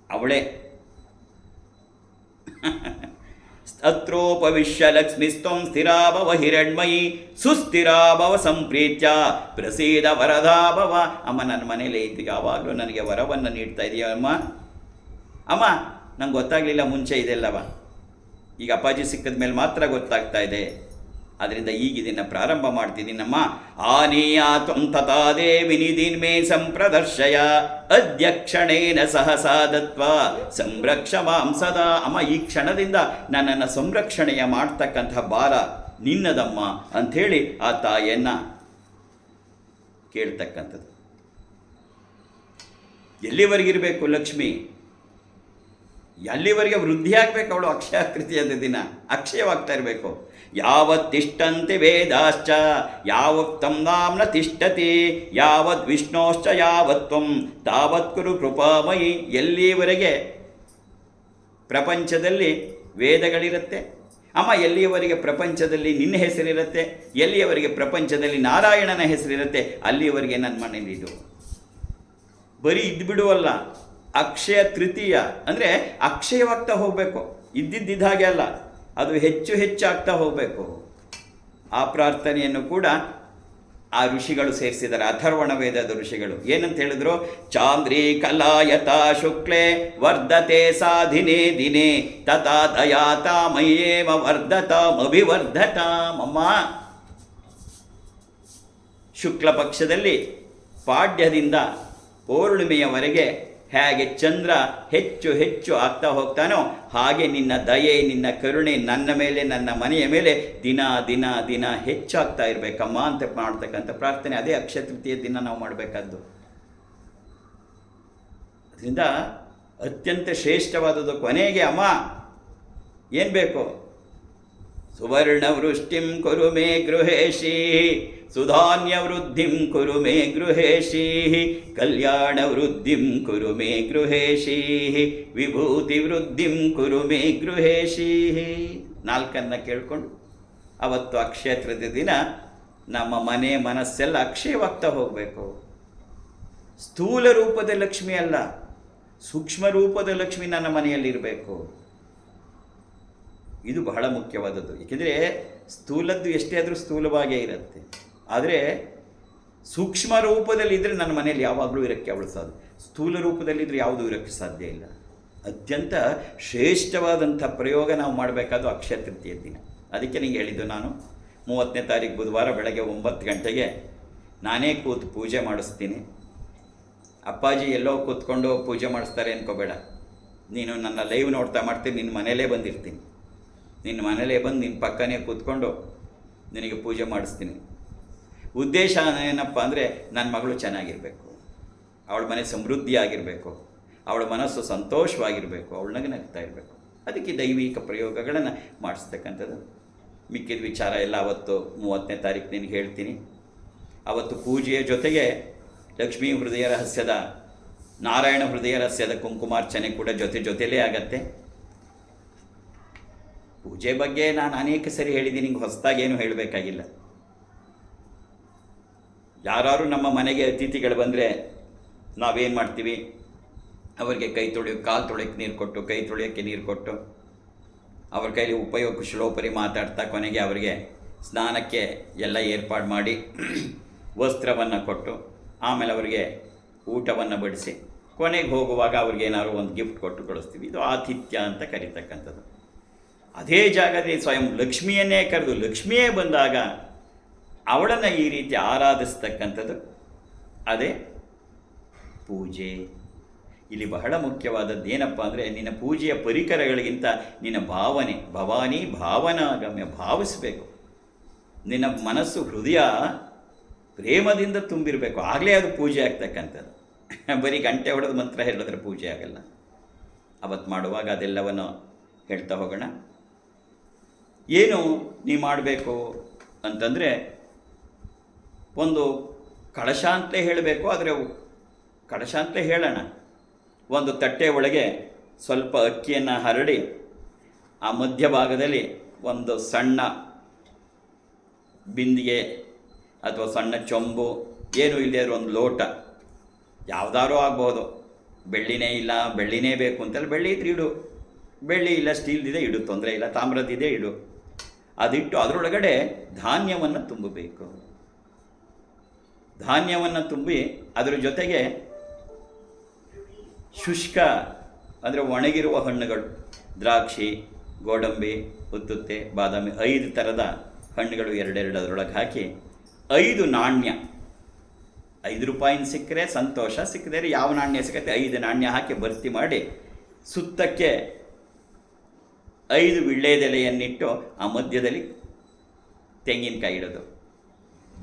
ಅವಳೇ. ಅತ್ರೋಪವಿಶ್ಯ ಲಕ್ಷ್ಮಿಸ್ತ್ವಂ ಸ್ಥಿರಾಭವ ಹಿರಣ್ಮಯಿ ಸುಸ್ಥಿರಾಭವ ಸಂಪ್ರೀತ್ಯ ಪ್ರಸೀದ ವರದಾಭವ. ಅಮ್ಮ ನನ್ನ ಮನೇಲೇ ಇದ್ದು ಯಾವಾಗಲೂ ನನಗೆ ವರವನ್ನು ನೀಡ್ತಾ ಇದೆಯಾ ಅಮ್ಮ. ಅಮ್ಮ ನಂಗೆ ಗೊತ್ತಾಗಲಿಲ್ಲ ಮುಂಚೆ ಇದೆಲ್ಲವ, ಈಗ ಅಪ್ಪಾಜಿ ಸಿಕ್ಕಿದ ಮೇಲೆ ಮಾತ್ರ ಗೊತ್ತಾಗ್ತಾ ಇದೆ. ಆದ್ದರಿಂದ ಈಗ ಇದನ್ನು ಪ್ರಾರಂಭ ಮಾಡ್ತಿದ್ದೀನಮ್ಮ. ಆನೀಯ ತ್ವಂ ತಥಾ ದೇವಿ ನಿಧಿನ್ಮೇ ಸಂಪ್ರದರ್ಶಯ ಅಧ್ಯಕ್ಷಣೇನ ಸಹಸಾ ದತ್ವಾ ಸಂರಕ್ಷ ಮಾಂ ಸದಾ. ಅಮ್ಮ ಈ ಕ್ಷಣದಿಂದ ನನ್ನನ್ನು ಸಂರಕ್ಷಣೆಯ ಮಾಡ್ತಕ್ಕಂಥ ಭಾರ ನಿನ್ನದಮ್ಮ ಅಂಥೇಳಿ ಆ ತಾಯಿಯನ್ನು ಕೇಳ್ತಕ್ಕಂಥದ್ದು. ಎಲ್ಲಿವರೆಗಿರಬೇಕು ಲಕ್ಷ್ಮಿ? ಎಲ್ಲಿವರೆಗೆ ವೃದ್ಧಿ ಆಗಬೇಕು ಅವಳು? ಅಕ್ಷಯ ತೃತೀಯದ ದಿನ ಅಕ್ಷಯವಾಗ್ತಾ ಇರಬೇಕು. ಯಾವತ್ತಿಷ್ಟಂತೆ ವೇದಾಶ್ಚ ಯಾವತ್ತಂ ನಾಮ್ನ ತಿಷ್ಠತಿ ಯಾವತ್ ವಿಷ್ಣೋಶ್ಚ ಯಾವತ್ವಂ ತಾವತ್ ಕುರು ಕೃಪಾಮಯಿ. ಎಲ್ಲಿಯವರೆಗೆ ಪ್ರಪಂಚದಲ್ಲಿ ವೇದಗಳಿರುತ್ತೆ ಅಮ್ಮ, ಎಲ್ಲಿಯವರೆಗೆ ಪ್ರಪಂಚದಲ್ಲಿ ನಿನ್ನ ಹೆಸರಿರುತ್ತೆ, ಎಲ್ಲಿಯವರೆಗೆ ಪ್ರಪಂಚದಲ್ಲಿ ನಾರಾಯಣನ ಹೆಸರಿರುತ್ತೆ, ಅಲ್ಲಿಯವರೆಗೆ ನನ್ನ ಮನೇಲಿದು. ಬರೀ ಇದ್ಬಿಡುವಲ್ಲ, ಅಕ್ಷಯ ತೃತೀಯ ಅಂದರೆ ಅಕ್ಷಯವಾಗ್ತಾ ಹೋಗಬೇಕು. ಇದ್ದಿದ್ದ ಹಾಗೆ ಅಲ್ಲ, ಅದು ಹೆಚ್ಚು ಹೆಚ್ಚಾಗ್ತಾ ಹೋಗಬೇಕು. ಆ ಪ್ರಾರ್ಥನೆಯನ್ನು ಕೂಡ ಆ ಋಷಿಗಳು ಸೇರಿಸಿದ್ದಾರೆ. ಅಥರ್ವಣ ವೇದದ ಋಷಿಗಳು ಏನಂತ ಹೇಳಿದ್ರು? ಚಾಂದ್ರೀ ಕಲಾಯತ ಶುಕ್ಲೆ ವರ್ಧತೆ ಸಾಧಿನೇ ದಿನೇ ತಥಾ ದಯಾತಾ ಮಯ್ಯೇವ ವರ್ಧತಾಮಭಿವರ್ಧತಾಂ. ಅಮ್ಮ ಶುಕ್ಲ ಪಕ್ಷದಲ್ಲಿ ಪಾಡ್ಯದಿಂದ ಪೌರ್ಣಿಮೆಯವರೆಗೆ ಹೇಗೆ ಚಂದ್ರ ಹೆಚ್ಚು ಹೆಚ್ಚು ಆಗ್ತಾ ಹೋಗ್ತಾನೋ ಹಾಗೆ ನಿನ್ನ ದಯೆ, ನಿನ್ನ ಕರುಣೆ ನನ್ನ ಮೇಲೆ, ನನ್ನ ಮನೆಯ ಮೇಲೆ ದಿನ ದಿನ ದಿನ ಹೆಚ್ಚಾಗ್ತಾ ಇರಬೇಕಮ್ಮ ಅಂತ ಮಾಡ್ತಕ್ಕಂಥ ಪ್ರಾರ್ಥನೆ. ಅದೇ ಅಕ್ಷಯ ತೃತೀಯ ದಿನ ನಾವು ಮಾಡಬೇಕಾದ್ದು. ಅದರಿಂದ ಅತ್ಯಂತ ಶ್ರೇಷ್ಠವಾದದ್ದು ಕೊನೆಗೆ ಅಮ್ಮ ಏನು ಬೇಕು? ಸುವರ್ಣ ವೃಷ್ಟಿಂ ಕುರು ಮೇ ಗೃಹೇಶಿ ಸುಧಾನ್ಯ ವೃದ್ಧಿಂ ಕುರು ಮೇ ಗೃಹೇಶಿ ಕಲ್ಯಾಣ ವೃದ್ಧಿಂ ಕುರು ಮೇ ಗೃಹೇಶಿ ವಿಭೂತಿ ವೃದ್ಧಿಂ ಕುರು ಮೇ ಗೃಹೇಶಿ. ನಾಲ್ಕನ್ನು ಕೇಳಿಕೊಂಡು ಅವತ್ತು ಅಕ್ಷಯ ತೃತೀಯ ದಿನ ನಮ್ಮ ಮನೆ ಮನಸ್ಸೆಲ್ಲ ಅಕ್ಷಯವಾಗ್ತಾ ಹೋಗಬೇಕು. ಸ್ಥೂಲ ರೂಪದ ಲಕ್ಷ್ಮಿ ಅಲ್ಲ, ಸೂಕ್ಷ್ಮ ರೂಪದ ಲಕ್ಷ್ಮಿ ನನ್ನ ಮನೆಯಲ್ಲಿರಬೇಕು. ಇದು ಬಹಳ ಮುಖ್ಯವಾದದ್ದು. ಏಕೆಂದರೆ ಸ್ಥೂಲದ್ದು ಎಷ್ಟೇ ಆದರೂ ಸ್ಥೂಲವಾಗೇ ಇರುತ್ತೆ, ಆದರೆ ಸೂಕ್ಷ್ಮ ರೂಪದಲ್ಲಿದ್ದರೆ ನನ್ನ ಮನೆಯಲ್ಲಿ ಯಾವಾಗಲೂ ಇರೋಕ್ಕೆ ಅವಳು ಸಾಧ್ಯ. ಸ್ಥೂಲ ರೂಪದಲ್ಲಿದ್ದರೆ ಯಾವುದೂ ಇರೋಕ್ಕೆ ಸಾಧ್ಯ ಇಲ್ಲ. ಅತ್ಯಂತ ಶ್ರೇಷ್ಠವಾದಂಥ ಪ್ರಯೋಗ ನಾವು ಮಾಡಬೇಕಾದ್ದು ಅಕ್ಷಯ ತೃತೀಯ ದಿನ. ಅದಕ್ಕೆ ನಿಮಗೆ ಹೇಳಿದ್ದು ನಾನು 30ನೇ ತಾರೀಕು ಬುಧವಾರ ಬೆಳಗ್ಗೆ 9 ಗಂಟೆಗೆ ನಾನೇ ಕೂತು ಪೂಜೆ ಮಾಡಿಸ್ತೀನಿ. ಅಪ್ಪಾಜಿ ಎಲ್ಲೋ ಕೂತ್ಕೊಂಡು ಪೂಜೆ ಮಾಡಿಸ್ತಾರೆ ಅಂದ್ಕೋಬೇಡ. ನೀನು ನನ್ನ ಲೈವ್ ನೋಡ್ತಾ ಮಾಡ್ತೀನಿ, ನಿನ್ನ ಮನೇಲೇ ಬಂದಿರ್ತೀನಿ. ನಿನ್ನ ಮನೇಲೇ ಬಂದು ನಿನ್ನ ಪಕ್ಕನೇ ಕೂತ್ಕೊಂಡು ನಿನಗೆ ಪೂಜೆ ಮಾಡಿಸ್ತೀನಿ. ಉದ್ದೇಶ ಏನಪ್ಪ ಅಂದರೆ ನನ್ನ ಮಗಳು ಚೆನ್ನಾಗಿರಬೇಕು, ಅವಳ ಮನೆ ಸಮೃದ್ಧಿ ಆಗಿರಬೇಕು, ಅವಳ ಮನಸ್ಸು ಸಂತೋಷವಾಗಿರಬೇಕು, ಅವಳು ನಗ್ತಾ ಇರಬೇಕು. ಅದಕ್ಕೆ ದೈವಿಕ ಪ್ರಯೋಗಗಳನ್ನು ಮಾಡಿಸ್ತಕ್ಕಂಥದ್ದು. ಮಿಕ್ಕಿದ ವಿಚಾರ ಎಲ್ಲ ಅವತ್ತು 30ನೇ ತಾರೀಕು ನಿನಗೆ ಹೇಳ್ತೀನಿ. ಅವತ್ತು ಪೂಜೆಯ ಜೊತೆಗೆ ಲಕ್ಷ್ಮೀ ಹೃದಯ ರಹಸ್ಯದ, ನಾರಾಯಣ ಹೃದಯ ರಹಸ್ಯದ ಕುಂಕುಮಾರ್ಚನೆ ಕೂಡ ಜೊತೆಲೇ ಆಗತ್ತೆ. ಪೂಜೆ ಬಗ್ಗೆ ನಾನು ಅನೇಕ ಸರಿ ಹೇಳಿದ್ದೀನಿ, ನಿಂಗೆ ಹೊಸದಾಗೇನು ಹೇಳಬೇಕಾಗಿಲ್ಲ. ಯಾರು ನಮ್ಮ ಮನೆಗೆ ಅತಿಥಿಗಳು ಬಂದರೆ ನಾವೇನು ಮಾಡ್ತೀವಿ, ಅವರಿಗೆ ಕೈ ತೊಳೆಯೋಕ್ಕೆ, ಕಾಲು ತೊಳೆಯೋಕ್ಕೆ ನೀರು ಕೊಟ್ಟು, ಕೈ ತೊಳೆಯೋಕ್ಕೆ ನೀರು ಕೊಟ್ಟು, ಅವ್ರ ಕೈಲಿ ಉಪಯೋಗ ಕುಶಲೋಪರಿ ಮಾತಾಡ್ತಾ ಕೊನೆಗೆ ಅವರಿಗೆ ಸ್ನಾನಕ್ಕೆ ಎಲ್ಲ ಏರ್ಪಾಡು ಮಾಡಿ ವಸ್ತ್ರವನ್ನು ಕೊಟ್ಟು, ಆಮೇಲೆ ಅವರಿಗೆ ಊಟವನ್ನು ಬಡಿಸಿ, ಕೊನೆಗೆ ಹೋಗುವಾಗ ಅವ್ರಿಗೆ ಏನಾದ್ರು ಒಂದು ಗಿಫ್ಟ್ ಕೊಟ್ಟು ಕಳಿಸ್ತೀವಿ. ಇದು ಆತಿಥ್ಯ ಅಂತ ಕರೀತಕ್ಕಂಥದ್ದು. ಅದೇ ಜಾಗದಲ್ಲಿ ಸ್ವಯಂ ಲಕ್ಷ್ಮಿಯನ್ನೇ ಕರೆದು, ಲಕ್ಷ್ಮಿಯೇ ಬಂದಾಗ ಅವಳನ್ನು ಈ ರೀತಿ ಆರಾಧಿಸ್ತಕ್ಕಂಥದ್ದು ಅದೇ ಪೂಜೆ. ಇಲ್ಲಿ ಬಹಳ ಮುಖ್ಯವಾದದ್ದು ಏನಪ್ಪ ಅಂದರೆ, ನಿನ್ನ ಪೂಜೆಯ ಪರಿಕರಗಳಿಗಿಂತ ನಿನ್ನ ಭಾವನೆ, ಭವಾನಿ ಭಾವನಾಗಮ್ಯ, ಭಾವಿಸಬೇಕು. ನಿನ್ನ ಮನಸ್ಸು, ಹೃದಯ ಪ್ರೇಮದಿಂದ ತುಂಬಿರಬೇಕು, ಆಗಲೇ ಅದು ಪೂಜೆ ಆಗ್ತಕ್ಕಂಥದ್ದು. ಬರೀ ಗಂಟೆ ಹೊಡೆದು ಮಂತ್ರ ಹೇಳಿದ್ರೆ ಪೂಜೆ ಆಗಲ್ಲ. ಅವತ್ತು ಮಾಡುವಾಗ ಅದೆಲ್ಲವನ್ನು ಹೇಳ್ತಾ ಹೋಗೋಣ. ಏನು ನೀ ಮಾಡಬೇಕು ಅಂತಂದರೆ, ಒಂದು ಕಳಶ ಅಂತಲೇ ಹೇಳಬೇಕು, ಆದರೆ ಕಳಶ ಅಂತಲೇ ಹೇಳೋಣ. ಒಂದು ತಟ್ಟೆ ಒಳಗೆ ಸ್ವಲ್ಪ ಅಕ್ಕಿಯನ್ನು ಹರಡಿ, ಆ ಮಧ್ಯಭಾಗದಲ್ಲಿ ಒಂದು ಸಣ್ಣ ಬಿಂದಿಗೆ ಅಥವಾ ಸಣ್ಣ ಚೊಂಬು, ಏನು ಇಲ್ಲದೆ ಇರೋ ಒಂದು ಲೋಟ, ಯಾವುದಾದ್ರೂ ಆಗ್ಬೋದು. ಬೆಳ್ಳಿನೇ ಇಲ್ಲ, ಬೆಳ್ಳಿನೇ ಬೇಕು ಅಂತಲ್ಲ, ಬೆಳ್ಳಿ ಇದ್ರೆ ಇಡು, ಬೆಳ್ಳಿ ಇಲ್ಲ ಸ್ಟೀಲ್ದಿದೆ ಇಡು, ತೊಂದರೆ ಇಲ್ಲ, ತಾಮ್ರದಿದೆ ಇಡು. ಅದಿಟ್ಟು ಅದರೊಳಗಡೆ ಧಾನ್ಯವನ್ನು ತುಂಬಬೇಕು. ಧಾನ್ಯವನ್ನು ತುಂಬಿ ಅದರ ಜೊತೆಗೆ ಶುಷ್ಕ ಅಂದರೆ ಒಣಗಿರುವ ಹಣ್ಣುಗಳು, ದ್ರಾಕ್ಷಿ, ಗೋಡಂಬಿ, ಉತ್ತುತ್ತೆ, ಬಾದಾಮಿ, 5 ಥರದ ಹಣ್ಣುಗಳು ಎರಡೆರಡು ಅದರೊಳಗೆ ಹಾಕಿ, 5 ನಾಣ್ಯ, 5 ರೂಪಾಯಿನ ಸಿಕ್ಕರೆ ಸಂತೋಷ, ಸಿಕ್ಕದರೆ ಯಾವ ನಾಣ್ಯ ಸಿಕ್ಕತ್ತೆ 5 ನಾಣ್ಯ ಹಾಕಿ ಭರ್ತಿ ಮಾಡಿ, ಸುತ್ತಕ್ಕೆ 5 ವೀಳ್ಯದೆಲೆಯನ್ನಿಟ್ಟು ಆ ಮಧ್ಯದಲ್ಲಿ ತೆಂಗಿನಕಾಯಿ ಇಡೋದು.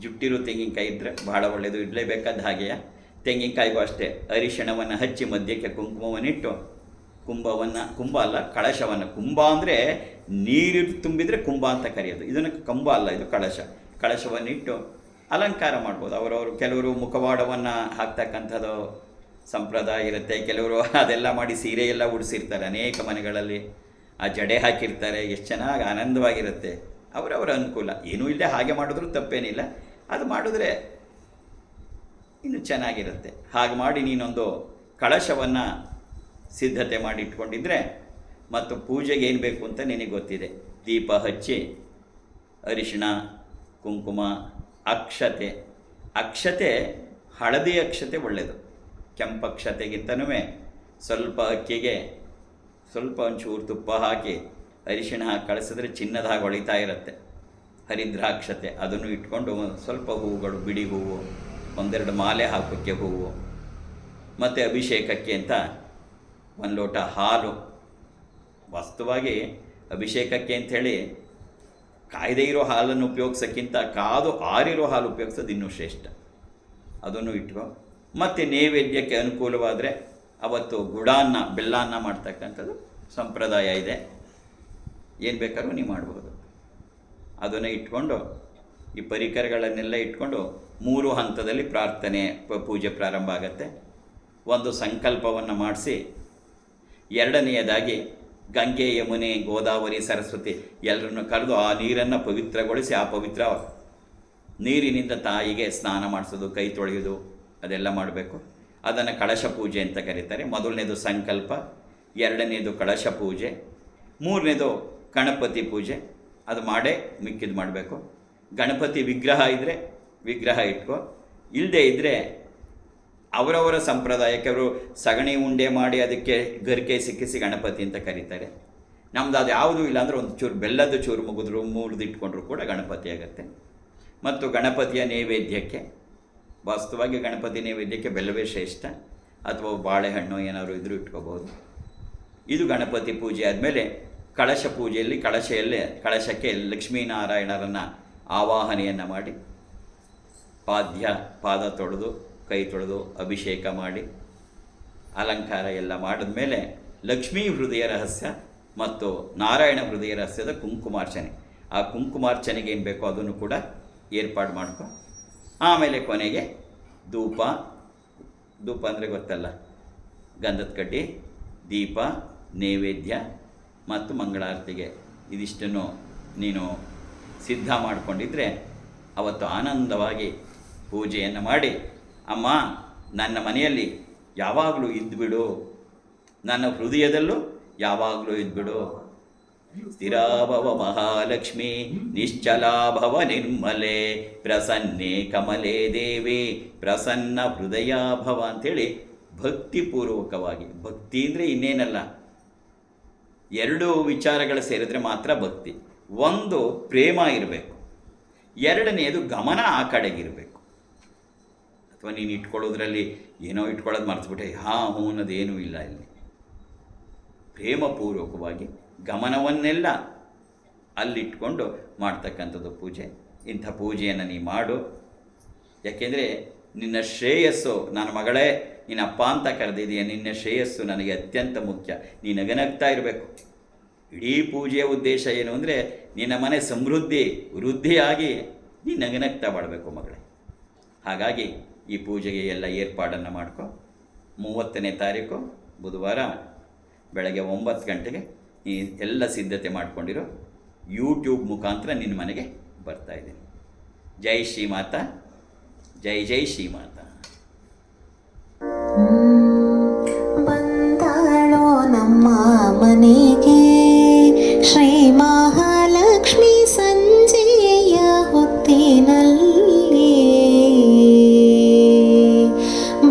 ಜುಟ್ಟಿರೋ ತೆಂಗಿನಕಾಯಿ ಇದ್ದರೆ ಬಹಳ ಒಳ್ಳೆಯದು, ಇಡಲೇಬೇಕಾದ ಹಾಗೆಯೇ. ತೆಂಗಿನಕಾಯಿಗೂ ಅಷ್ಟೇ ಅರಿಶಿಣವನ್ನು ಹಚ್ಚಿ ಮಧ್ಯಕ್ಕೆ ಕುಂಕುಮವನ್ನಿಟ್ಟು, ಕುಂಭ ಅಲ್ಲ ಕಳಶವನ್ನು, ಕುಂಭ ಅಂದರೆ ನೀರು ತುಂಬಿದರೆ ಕುಂಭ ಅಂತ ಕರೆಯೋದು, ಇದನ್ನು ಕಂಬ ಅಲ್ಲ, ಇದು ಕಳಶವನ್ನಿಟ್ಟು ಅಲಂಕಾರ ಮಾಡ್ಬೋದು. ಅವರವರು ಕೆಲವರು ಮುಖವಾಡವನ್ನು ಹಾಕ್ತಕ್ಕಂಥದ್ದು ಸಂಪ್ರದಾಯ ಇರುತ್ತೆ, ಕೆಲವರು ಅದೆಲ್ಲ ಮಾಡಿ ಸೀರೆ ಎಲ್ಲ ಉಡಿಸಿರ್ತಾರೆ. ಅನೇಕ ಮನೆಗಳಲ್ಲಿ ಆ ಜಡೆ ಹಾಕಿರ್ತಾರೆ, ಎಷ್ಟು ಚೆನ್ನಾಗಿ ಆನಂದವಾಗಿರುತ್ತೆ. ಅವರವರ ಅನುಕೂಲ, ಏನೂ ಇಲ್ಲದೆ ಹಾಗೆ ಮಾಡಿದ್ರೂ ತಪ್ಪೇನಿಲ್ಲ, ಅದು ಮಾಡಿದ್ರೆ ಇನ್ನು ಚೆನ್ನಾಗಿರುತ್ತೆ. ಹಾಗೆ ಮಾಡಿ ನೀನೊಂದು ಕಳಶವನ್ನು ಸಿದ್ಧತೆ ಮಾಡಿ ಇಟ್ಕೊಂಡಿದ್ರೆ, ಮತ್ತು ಪೂಜೆಗೆ ಏನು ಬೇಕು ಅಂತ ನಿನಗೆ ಗೊತ್ತಿದೆ. ದೀಪ ಹಚ್ಚಿ, ಅರಿಶಿಣ, ಕುಂಕುಮ, ಅಕ್ಷತೆ ಹಳದಿ ಅಕ್ಷತೆ ಒಳ್ಳೆಯದು. ಕೆಂಪಕ್ಷತೆಗಿಂತನೂ ಸ್ವಲ್ಪ ಅಕ್ಕಿಗೆ ಸ್ವಲ್ಪ ಒಂಚೂರು ತುಪ್ಪ ಹಾಕಿ ಅರಿಶಿಣ ಹಾಕಿ ಕಳಿಸಿದ್ರೆ ಚಿನ್ನದ ಹಾಗೆ ಹೊಳಿತಾ ಇರುತ್ತೆ. ಹರಿದ್ರಾಕ್ಷತೆ ಅದನ್ನು ಇಟ್ಕೊಂಡು ಸ್ವಲ್ಪ ಹೂವುಗಳು, ಬಿಡಿ ಹೂವು, 1-2 ಮಾಲೆ ಹಾಕೋಕ್ಕೆ ಹೂವು, ಮತ್ತು ಅಭಿಷೇಕಕ್ಕೆ ಅಂತ 1 ಲೋಟ ಹಾಲು. ವಾಸ್ತವವಾಗಿ ಅಭಿಷೇಕಕ್ಕೆ ಅಂಥೇಳಿ ಕಾಯ್ದೆ ಇರೋ ಹಾಲನ್ನು ಉಪಯೋಗಿಸೋಕ್ಕಿಂತ ಕಾದು ಆರಿರೋ ಹಾಲು ಉಪಯೋಗಿಸೋದು ಇನ್ನೂ ಶ್ರೇಷ್ಠ. ಅದನ್ನು ಇಟ್ಕೊ. ಮತ್ತು ನೈವೇದ್ಯಕ್ಕೆ ಅನುಕೂಲವಾದರೆ ಅವತ್ತು ಗುಡಾನ್ನ, ಬೆಲ್ಲಾನ್ನ ಮಾಡ್ತಕ್ಕಂಥದ್ದು ಸಂಪ್ರದಾಯ ಇದೆ. ಏನು ಬೇಕಾದ್ರೂ ನೀವು ಮಾಡ್ಬೋದು. ಅದನ್ನು ಇಟ್ಕೊಂಡು, ಈ ಪರಿಕರಗಳನ್ನೆಲ್ಲ ಇಟ್ಕೊಂಡು 3 ಹಂತದಲ್ಲಿ ಪ್ರಾರ್ಥನೆ, ಪೂಜೆ ಪ್ರಾರಂಭ ಆಗುತ್ತೆ. ಒಂದು ಸಂಕಲ್ಪವನ್ನು ಮಾಡಿಸಿ, 2ನೇದಾಗಿ ಗಂಗೆ, ಯಮುನೆ, ಗೋದಾವರಿ, ಸರಸ್ವತಿ ಎಲ್ಲರನ್ನು ಕರೆದು ಆ ನೀರನ್ನು ಪವಿತ್ರಗೊಳಿಸಿ, ಆ ಪವಿತ್ರ ನೀರಿನಿಂದ ತಾಯಿಗೆ ಸ್ನಾನ ಮಾಡಿಸೋದು, ಕೈ ತೊಳೆಯೋದು ಅದೆಲ್ಲ ಮಾಡಬೇಕು. ಅದನ್ನು ಕಳಶ ಪೂಜೆ ಅಂತ ಕರೀತಾರೆ. 1ನೇದು ಸಂಕಲ್ಪ, 2ನೇದು ಕಳಶ ಪೂಜೆ, 3ನೇದು ಗಣಪತಿ ಪೂಜೆ. ಅದು ಮಾಡೇ ಮಿಕ್ಕಿದ್ದು ಮಾಡಬೇಕು. ಗಣಪತಿ ವಿಗ್ರಹ ಇದ್ದರೆ ವಿಗ್ರಹ ಇಟ್ಕೋ, ಇಲ್ಲದೇ ಇದ್ದರೆ ಅವರವರ ಸಂಪ್ರದಾಯಕ್ಕೆ ಅವರು ಸಗಣಿ ಉಂಡೆ ಮಾಡಿ ಅದಕ್ಕೆ ಗರಿಕೆ ಸಿಕ್ಕಿಸಿ ಗಣಪತಿ ಅಂತ ಕರೀತಾರೆ. ನಮ್ದು ಅದು ಯಾವುದೂ ಇಲ್ಲ ಅಂದರೆ ಒಂದು ಚೂರು ಬೆಲ್ಲದ ಚೂರು ಮುಗಿದ್ರು, ಮುರಿದಿಟ್ಕೊಂಡ್ರು ಕೂಡ ಗಣಪತಿ ಆಗುತ್ತೆ. ಮತ್ತು ಗಣಪತಿಯ ನೈವೇದ್ಯಕ್ಕೆ ವಾಸ್ತವವಾಗಿ ಗಣಪತಿ ನೈವೇದ್ಯಕ್ಕೆ ಬೆಲ್ಲವೇ ಶ್ರೇಷ್ಠ, ಅಥವಾ ಬಾಳೆಹಣ್ಣು ಏನಾದರೂ ಇದ್ರೂ ಇಟ್ಕೋಬೋದು. ಇದು ಗಣಪತಿ ಪೂಜೆ ಆದಮೇಲೆ ಕಳಶ ಪೂಜೆಯಲ್ಲಿ ಕಳಶಕ್ಕೆ ಲಕ್ಷ್ಮೀನಾರಾಯಣರನ್ನು ಆವಾಹನೆಯನ್ನು ಮಾಡಿ ಪಾದ ತೊಳೆದು ಕೈ ತೊಳೆದು ಅಭಿಷೇಕ ಮಾಡಿ ಅಲಂಕಾರ ಎಲ್ಲ ಮಾಡಿದ ಮೇಲೆ ಲಕ್ಷ್ಮೀ ಹೃದಯ ರಹಸ್ಯ ಮತ್ತು ನಾರಾಯಣ ಹೃದಯ ರಹಸ್ಯದ ಕುಂಕುಮಾರ್ಚನೆ, ಆ ಕುಂಕುಮಾರ್ಚನೆಗೆ ಏನು ಬೇಕೋ ಅದನ್ನು ಕೂಡ ಏರ್ಪಾಡು ಮಾಡ್ಕೊ. ಆಮೇಲೆ ಕೊನೆಗೆ ಧೂಪ ಅಂದರೆ ಗೊತ್ತಲ್ಲ, ಗಂಧದ ಕಡ್ಡಿ, ದೀಪ, ನೈವೇದ್ಯ ಮತ್ತು ಮಂಗಳಾರತಿಗೆ ಇದಿಷ್ಟನ್ನು ನೀನು ಸಿದ್ಧ ಮಾಡಿಕೊಂಡಿದ್ರೆ ಅವತ್ತು ಆನಂದವಾಗಿ ಪೂಜೆಯನ್ನು ಮಾಡಿ, ಅಮ್ಮ ನನ್ನ ಮನೆಯಲ್ಲಿ ಯಾವಾಗಲೂ ಇದ್ದುಬಿಡು, ನನ್ನ ಹೃದಯದಲ್ಲೂ ಯಾವಾಗಲೂ ಇದ್ದುಬಿಡು, ಸ್ಥಿರಾಭವ ಮಹಾಲಕ್ಷ್ಮಿ ನಿಶ್ಚಲಾಭವ ನಿರ್ಮಲೆ ಪ್ರಸನ್ನೆ ಕಮಲೇ ದೇವಿ ಪ್ರಸನ್ನ ಹೃದಯಾಭವ ಅಂಥೇಳಿ ಭಕ್ತಿಪೂರ್ವಕವಾಗಿ, ಭಕ್ತಿ ಅಂದರೆ ಇನ್ನೇನಲ್ಲ, ಎರಡು ವಿಚಾರಗಳು ಸೇರಿದ್ರೆ ಮಾತ್ರ ಭಕ್ತಿ. ಒಂದು ಪ್ರೇಮ ಇರಬೇಕು, ಎರಡನೆಯದು ಗಮನ ಆ ಕಡೆಗಿರಬೇಕು. ಅಥವಾ ನೀನು ಇಟ್ಕೊಳ್ಳೋದ್ರಲ್ಲಿ ಏನೋ ಇಟ್ಕೊಳ್ಳೋದು ಮರೆತುಬಿಟ್ಟೆ, ಹ್ಞೂ ಅನ್ನೋದೇನೂ ಇಲ್ಲ. ಇಲ್ಲಿ ಪ್ರೇಮಪೂರ್ವಕವಾಗಿ ಗಮನವನ್ನೆಲ್ಲ ಅಲ್ಲಿಟ್ಕೊಂಡು ಮಾಡ್ತಕ್ಕಂಥದ್ದು ಪೂಜೆ. ಇಂಥ ಪೂಜೆಯನ್ನು ನೀ ಮಾಡು. ಯಾಕೆಂದರೆ ನಿನ್ನ ಶ್ರೇಯಸ್ಸು, ನನ್ನ ಮಗಳೇ ನಿನ್ನ ಅಪ್ಪ ಅಂತ ಕರೆದಿದೆಯಾ, ನಿನ್ನ ಶ್ರೇಯಸ್ಸು ನನಗೆ ಅತ್ಯಂತ ಮುಖ್ಯ. ನೀ ನಗನಗ್ತಾ ಇರಬೇಕು. ಇಡೀ ಪೂಜೆಯ ಉದ್ದೇಶ ಏನು ಅಂದರೆ ನಿನ್ನ ಮನೆ ವೃದ್ಧಿಯಾಗಿ ನೀ ನಗನಗ್ತಾ ಮಾಡಬೇಕು ಮಗಳೇ. ಹಾಗಾಗಿ ಈ ಪೂಜೆಗೆ ಎಲ್ಲ ಏರ್ಪಾಡನ್ನು ಮಾಡ್ಕೊ. 30ನೇ ತಾರೀಕು ಬುಧವಾರ ಬೆಳಗ್ಗೆ 9 ಗಂಟೆಗೆ ಈ ಎಲ್ಲ ಸಿದ್ಧತೆ ಮಾಡಿಕೊಂಡಿರೋ ಯೂಟ್ಯೂಬ್ ಮುಖಾಂತರ ನಿನ್ನ ಮನೆಗೆ ಬರ್ತಾಯಿದ್ದೀನಿ. ಜೈ ಶ್ರೀಮಾತಾ, ಜೈ ಜೈ ಶ್ರೀಮಾತಾ. ಬಂದಾಳೋ ನಮ್ಮ ಮನೆಗೆ ಶ್ರೀ ಮಹಾಲಕ್ಷ್ಮಿ ಸಂಜೆಯ ಹೊತ್ತಿನಲ್ಲಿ,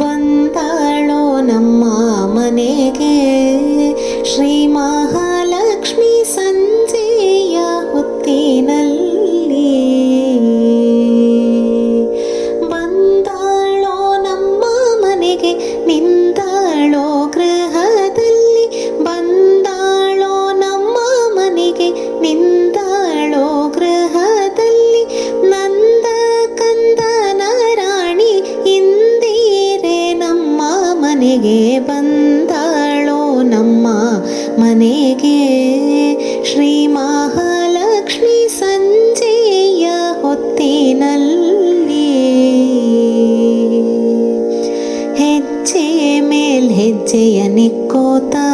ಬಂದಾಳೋ ನಮ್ಮ ಮನೆಗೆ ಶ್ರೀ ಮಹಾಲಕ್ಷ್ಮಿ ಸಂಜೆಯ ಹೊತ್ತಿನಲ್ಲಿ, ಬಂದಾಳೋ ನಮ್ಮ ಮನೆಗೆ ನಿಂತಾಳೋ ಗೃಹದಲ್ಲಿ, ಬಂದಾಳೋ ನಮ್ಮ ಮನೆಗೆ ನಿಂತಾಳೋ ಗೃಹದಲ್ಲಿ, ನಂದ ಕಂದನ ರಾಣಿ ಇಂದಿರೆ ನಮ್ಮ ಮನೆಗೆ ಬಂದಾಳೋ ನಮ್ಮ ಮನೆಗೆ ಶ್ರೀ ಮಹಾಲಕ್ಷ್ಮಿ ಸಂಜೆಯ ಹೊತ್ತಿನಲ್ಲಿ. ಹೆಜ್ಜೆ ಮೇಲ್ ಹೆಜ್ಜೆಯ ನಿಕ್ಕೋತಾ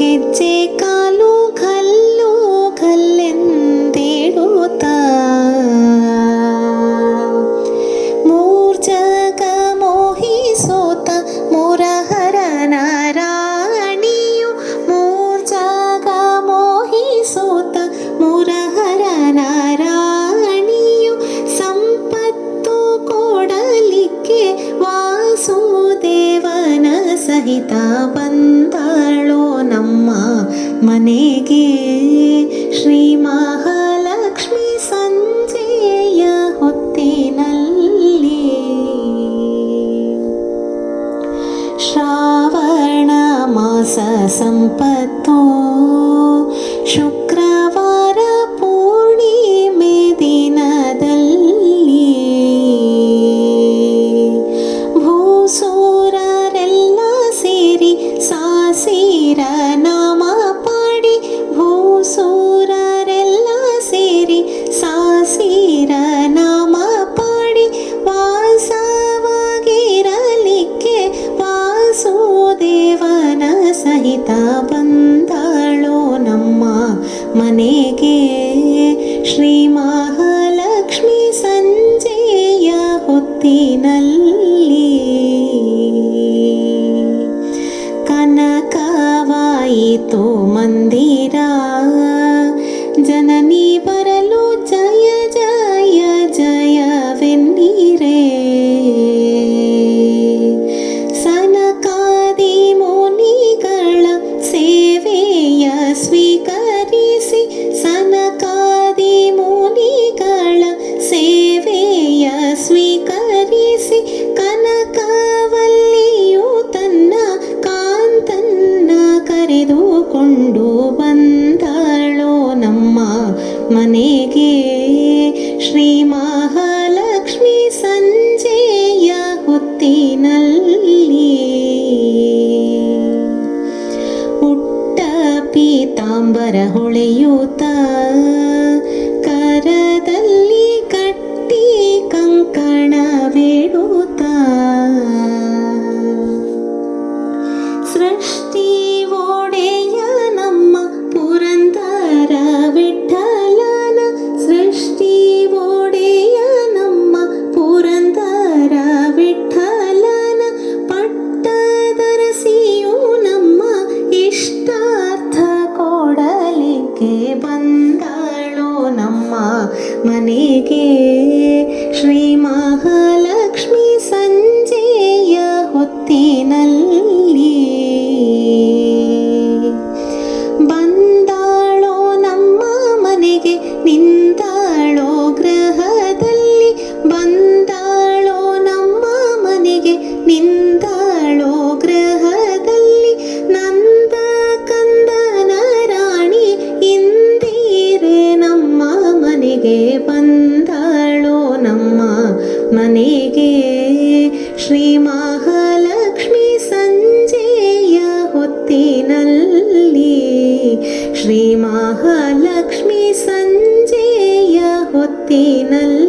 ಗೆಜ್ಜೆ ಕಾಲು ಕಲ್ಲು ಕಲ್ಲೆಂದೇಳುತ್ತಾ, ಮೂರ್ಜಗ ಮೋಹಿಸೋತ ಮುರಹರನ ರಾಣಿಯು, ಮೂರ್ಜಗ ಮೋಹಿಸೋತ ಮುರಹರನ ರಾಣಿಯು, ಸಂಪತ್ತು ಕೊಡಲಿಕ್ಕೆ ವಾಸುದೇವನ ಸಹಿತ ಬಂದಾಳೋ ನಮ್ಮ ಮನೆಗೆ ಶ್ರೀ ಮಹಾಲಕ್ಷ್ಮಿ ಸಂಜೆಯ ಹೊತ್ತಿನಲ್ಲಿ. ಶ್ರಾವಣ ಮಾಸ ಸಂಪತ್ತು ಶುಕ್ರವಾರ ಪೂರ್ಣಿಮೆ ದಿನದಲ್ಲಿ, ಭೂಸೂರರೆಲ್ಲ ಸೇರಿ ಸಾಸಿರ ನಾಮ ಪಾಡಿ, ಭೂಸೂರರೆಲ್ಲ ಸೇರಿ ಸಾಸಿರ ನಾಮ ಪಾಡಿ, ವಾಸವಾಗಿರಲಿಕ್ಕೆ ವಾಸುದೇವನ ಸಹಿತ ಬಂದಾಳೋ ನಮ್ಮ ಮನೆಗೆ ಶ್ರೀ ಮಹಾಲಕ್ಷ್ಮಿ ಸಂಜೆಯ ಹೊತ್ತಿನಲ್ಲಿ. ಕನಕವಾಯಿತು ಮಂದಿರ ಜನನಿ ಬರಲು ಜಯ ಜಯ ಜಯವೆನ್ನಿರೆ, ಸನಕಾದಿ ಮುನಿಗಳ ಸೇವೆಯ ಸ್ವೀಕರಿಸಿ, ಸನಕಾದಿ ಮುನಿಗಳ ಸೇವೆಯ ಸ್ವೀಕರಿಸಿ ಹೊತ್ತಿನಲ್ಲಿ ಉಟ್ಟ ಪೀತಾಂಬರ ಹೊಳೆಯೂತ ಕರದಲ್ಲಿ ಕಟ್ಟಿ ಕಂಕಣವಿಡುತ್ತ ಸೃಷ್ಟಿ ಒಡೆಯ ನಮ್ಮ ಪುರಂದರ ವಿಠಲನ ಸೃಷ್ಟಿ ಒಡೆಯ ನಮ್ಮ ಪುರಂದರ ವಿಠಲನ ಪಟ್ಟದರಸಿಯು ನಮ್ಮ ಇಷ್ಟಾರ್ಥ ಕೊಡಲಿಕ್ಕೆ ಬಂದಾಳೋ ನಮ್ಮ ಮನೆಗೆ ಶ್ರೀ ಮಹಾಲಕ್ಷ್ಮಿ ಸಂಜೆಯ ಹೊತ್ತಿನಲ್ಲಿ ಬಂದಾಳೋ ನಮ್ಮ ಮನೆಗೆ ನಿಂತಾಳೋ ಗ್ರಹದಲ್ಲಿ ಬಂದಾಳೋ ನಮ್ಮ ಮನೆಗೆ ನಿಂತಾಳೋ ಗ್ರಹದಲ್ಲಿ ನಂದ ಕಂದನ ರಾಣಿ ಇಂದಿರೆ ನಮ್ಮ ಮನೆಗೆ ಬಂದಾಳೋ ನಮ್ಮ ಮನೆಗೆ ಶ್ರೀ ಮಹಾಲಕ್ಷ್ಮಿ ಸಂಜೆಯ ಹೊತ್ತಿನಲ್ಲಿ ಶ್ರೀ ಮಹಾಲಕ್ಷ್ಮಿ ಸಂಜೆಯ ಹೊತ್ತಿನಲ್ಲಿ